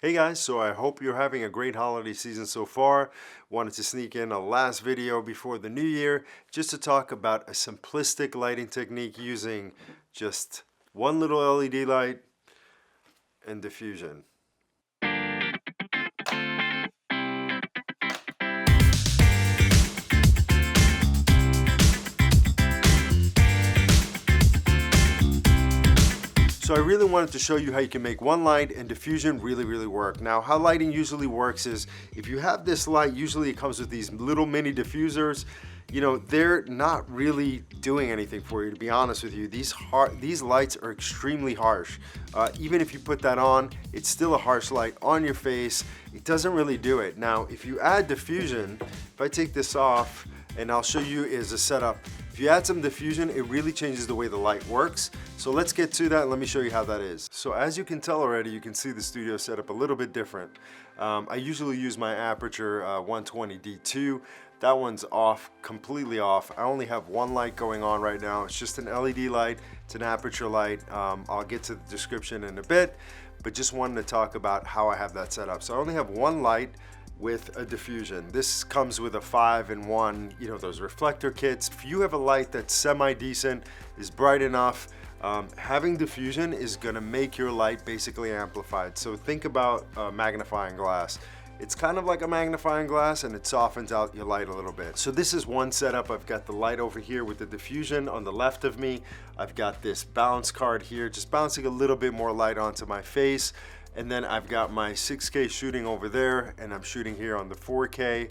Hey guys, so I hope you're having a great holiday season so far. Wanted to sneak in a last video before the new year just to talk about a simplistic lighting technique using just one little LED light and diffusion. So I really wanted to show you how you can make one light and diffusion really work. Now how lighting usually works is if you have this light, usually it comes with these little mini diffusers. You know, they're not really doing anything for you, to be honest with you. These lights are extremely harsh. Even if you put that on, it's still a harsh light on your face. It doesn't really do it. Now if you add diffusion, if I take this off, and I'll show you is a setup. If you add some diffusion, it really changes the way the light works. So let's get to that and let me show you how that is. So as you can tell already, you can see the studio setup a little bit different. I usually use my aperture 120 D2. That one's off, completely off. I only have one light going on right now. It's just an LED light, it's an aperture light. I'll get to the description in a bit, but just wanted to talk about how I have that set up. So I only have one light with a diffusion. This comes with a 5-in-1, you know, those reflector kits. If you have a light that's semi-decent, is bright enough, having diffusion is gonna make your light basically amplified. So think about a magnifying glass. It's kind of like a magnifying glass and it softens out your light a little bit. So this is one setup. I've got the light over here with the diffusion on the left of me. I've got this bounce card here, just bouncing a little bit more light onto my face. And then I've got my 6K shooting over there and I'm shooting here on the 4K.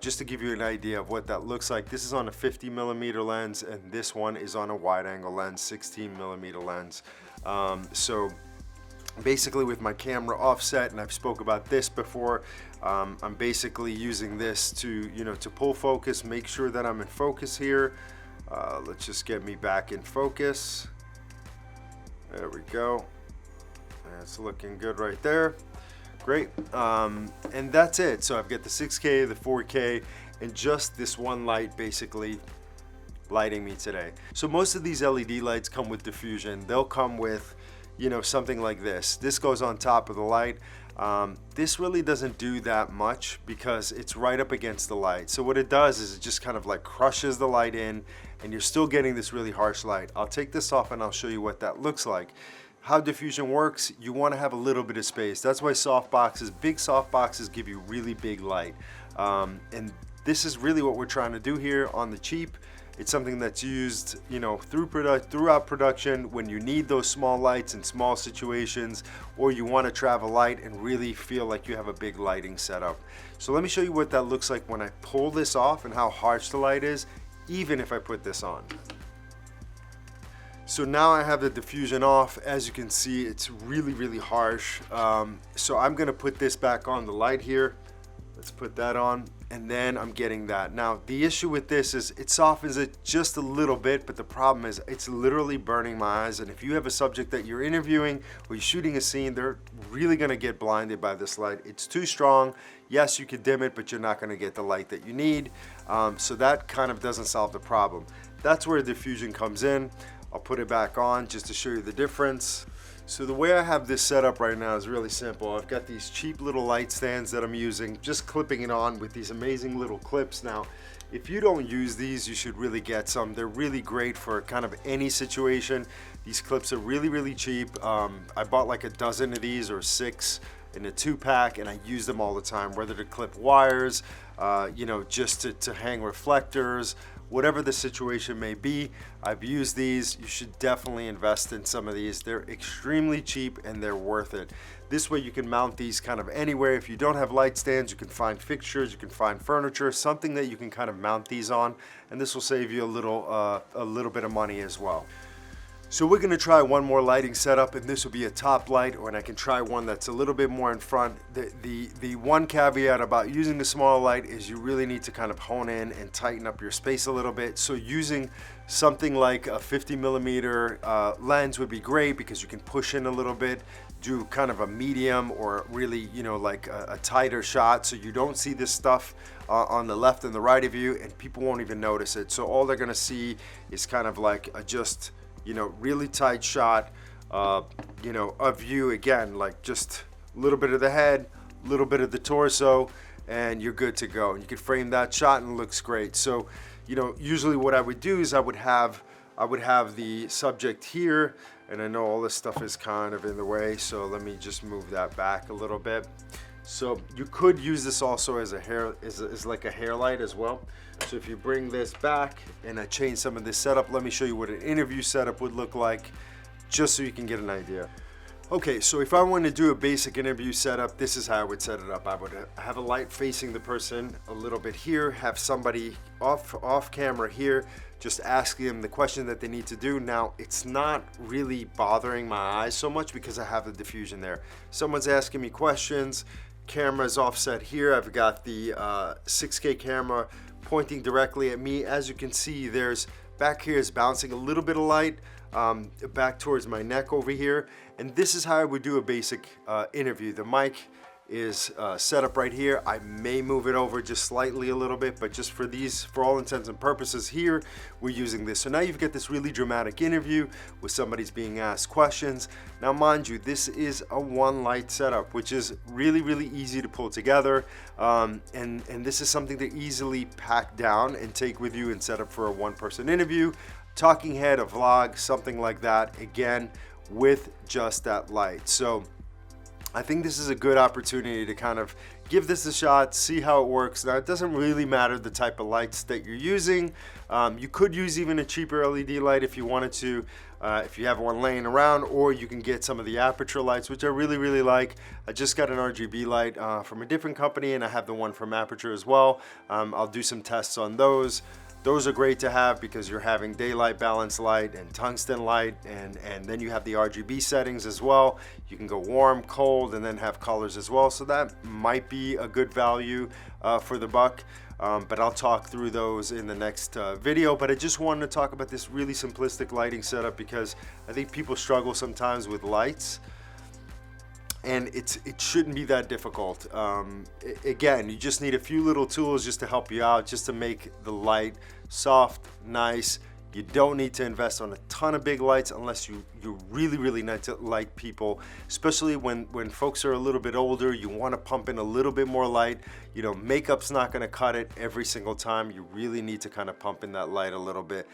Just to give you an idea of what that looks like, this is on a 50mm lens and this one is on a wide angle lens, 16mm lens. So basically with my camera offset, and I've spoke about this before, I'm basically using this to, you know, to pull focus, make sure that I'm in focus here. Let's just get me back in focus. There we go. It's looking good right there. Great. And that's it. So I've got the 6K, the 4K, and just this one light basically lighting me today. So most of these LED lights come with diffusion. They'll come with, you know, something like this. This goes on top of the light. This really doesn't do that much because it's right up against the light. So what it does is it just kind of like crushes the light in and you're still getting this really harsh light. I'll take this off and I'll show you what that looks like. How diffusion works, you want to have a little bit of space. That's why big soft boxes give you really big light. And this is really what we're trying to do here on the cheap. It's something that's used, you know, throughout production when you need those small lights in small situations, or you want to travel light and really feel like you have a big lighting setup. So let me show you what that looks like when I pull this off and how harsh the light is, even if I put this on. So now I have the diffusion off. As you can see, it's really harsh. So I'm gonna put this back on the light here. Let's put that on, and then I'm getting that. Now, the issue with this is it softens it just a little bit, but the problem is it's literally burning my eyes. And if you have a subject that you're interviewing or you're shooting a scene, they're really gonna get blinded by this light. It's too strong. Yes, you can dim it, but you're not gonna get the light that you need. So that kind of doesn't solve the problem. That's where diffusion comes in. I'll put it back on just to show you the difference. So the way I have this set up right now is really simple. I've got these cheap little light stands that I'm using, just clipping it on with these amazing little clips. Now, if you don't use these, you should really get some. They're really great for kind of any situation. These clips are really cheap. I bought like a dozen of these or 6 in a 2-pack, and I use them all the time, whether to clip wires, you know, just to hang reflectors, whatever the situation may be. I've used these. You should definitely invest in some of these. They're extremely cheap and they're worth it. This way you can mount these kind of anywhere. If you don't have light stands, you can find fixtures, you can find furniture, something that you can kind of mount these on, and this will save you a little bit of money as well. So we're gonna try one more lighting setup, and this will be a top light, or I can try one that's a little bit more in front. The one caveat about using a small light is you really need to kind of hone in and tighten up your space a little bit. So using something like a 50mm lens would be great because you can push in a little bit, do kind of a medium or really, you know, like a tighter shot so you don't see this stuff on the left and the right of you, and people won't even notice it. So all they're gonna see is kind of like a just, you know, really tight shot, you know, of you again, like just a little bit of the head, a little bit of the torso, and you're good to go. And you can frame that shot and it looks great. So, you know, usually what I would do is I would have the subject here, and I know all this stuff is kind of in the way, so let me just move that back a little bit. So you could use this also as a like a hair light as well. So if you bring this back and I change some of this setup, let me show you what an interview setup would look like, just so you can get an idea. Okay, so if I want to do a basic interview setup, this is how I would set it up. I would have a light facing the person a little bit here, have somebody off camera here, just asking them the question that they need to do. Now, it's not really bothering my eyes so much because I have the diffusion there. Someone's asking me questions, camera's offset here. I've got the 6K camera pointing directly at me. As you can see, there's back here is bouncing a little bit of light back towards my neck over here. And this is how I would do a basic interview. The mic is set up right here. I may move it over just slightly a little bit, but just for all intents and purposes here, we're using this. So now you've got this really dramatic interview with somebody's being asked questions. Now, mind you, this is a one light setup, which is really, really easy to pull together. And this is something to easily pack down and take with you and set up for a one-person interview, talking head, a vlog, something like that, again, with just that light. So I think this is a good opportunity to kind of give this a shot, see how it works. Now, it doesn't really matter the type of lights that you're using. You could use even a cheaper LED light if you wanted to, if you have one laying around, or you can get some of the aperture lights, which I really, really like. I just got an RGB light from a different company, and I have the one from Aperture as well. I'll do some tests on those. Those are great to have because you're having daylight balance light and tungsten light, and then you have the RGB settings as well. You can go warm, cold, and then have colors as well. So that might be a good value for the buck. But I'll talk through those in the next video. But I just wanted to talk about this really simplistic lighting setup because I think people struggle sometimes with lights. And it shouldn't be that difficult. Again, you just need a few little tools just to help you out, just to make the light soft, nice. You don't need to invest on a ton of big lights unless you really, really need to light people, especially when folks are a little bit older. You want to pump in a little bit more light. You know, makeup's not going to cut it every single time. You really need to kind of pump in that light a little bit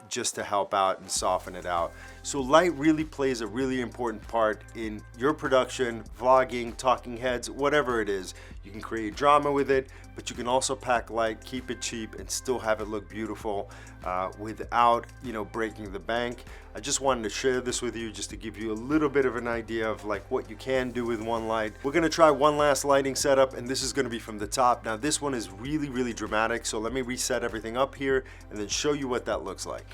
just to help out and soften it out. So light really plays a really important part in your production, vlogging, talking heads, whatever it is. You can create drama with it, but you can also pack light, keep it cheap, and still have it look beautiful without, you know, breaking the bank. I just wanted to share this with you just to give you a little bit of an idea of like what you can do with one light. We're gonna try one last lighting setup, and this is gonna be from the top. Now this one is really, really dramatic, so let me reset everything up here and then show you what that looks like.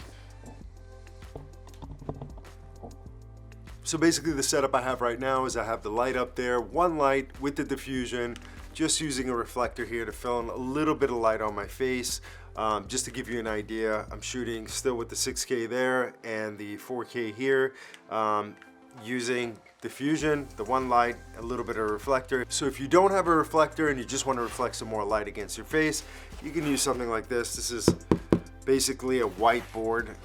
So basically the setup I have right now is I have the light up there, one light with the diffusion, just using a reflector here to fill in a little bit of light on my face. Just to give you an idea, I'm shooting still with the 6K there and the 4K here, using diffusion, the one light, a little bit of reflector. So if you don't have a reflector and you just want to reflect some more light against your face, you can use something like this. This is basically a whiteboard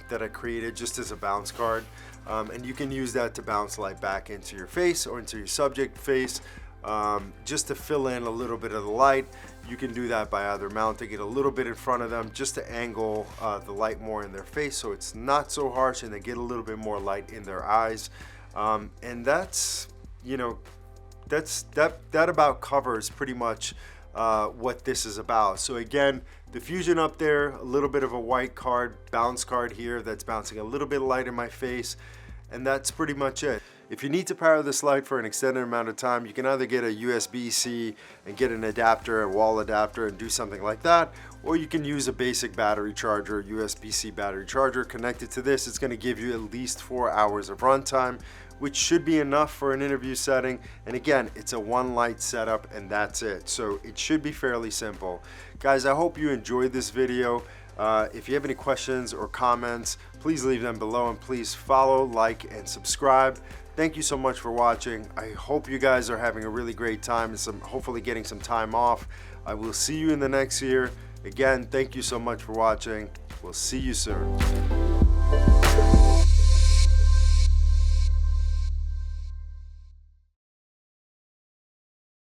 that I created just as a bounce card. And you can use that to bounce light back into your face or into your subject face, just to fill in a little bit of the light. You can do that by either mounting it a little bit in front of them just to angle the light more in their face so it's not so harsh and they get a little bit more light in their eyes. And that's, you know, that about covers pretty much what this is about. So again, diffusion up there, a little bit of a white card, bounce card here that's bouncing a little bit of light in my face, and that's pretty much it. If you need to power this light for an extended amount of time, you can either get a USB-C and get an adapter, a wall adapter, and do something like that, or you can use a basic battery charger, USB-C battery charger connected to this. It's going to give you at least 4 hours of runtime, which should be enough for an interview setting. And again, it's a one light setup and that's it. So it should be fairly simple. Guys, I hope you enjoyed this video. If you have any questions or comments, please leave them below, and please follow, like, and subscribe. Thank you so much for watching. I hope you guys are having a really great time and hopefully getting some time off. I will see you in the next year. Again, thank you so much for watching. We'll see you soon.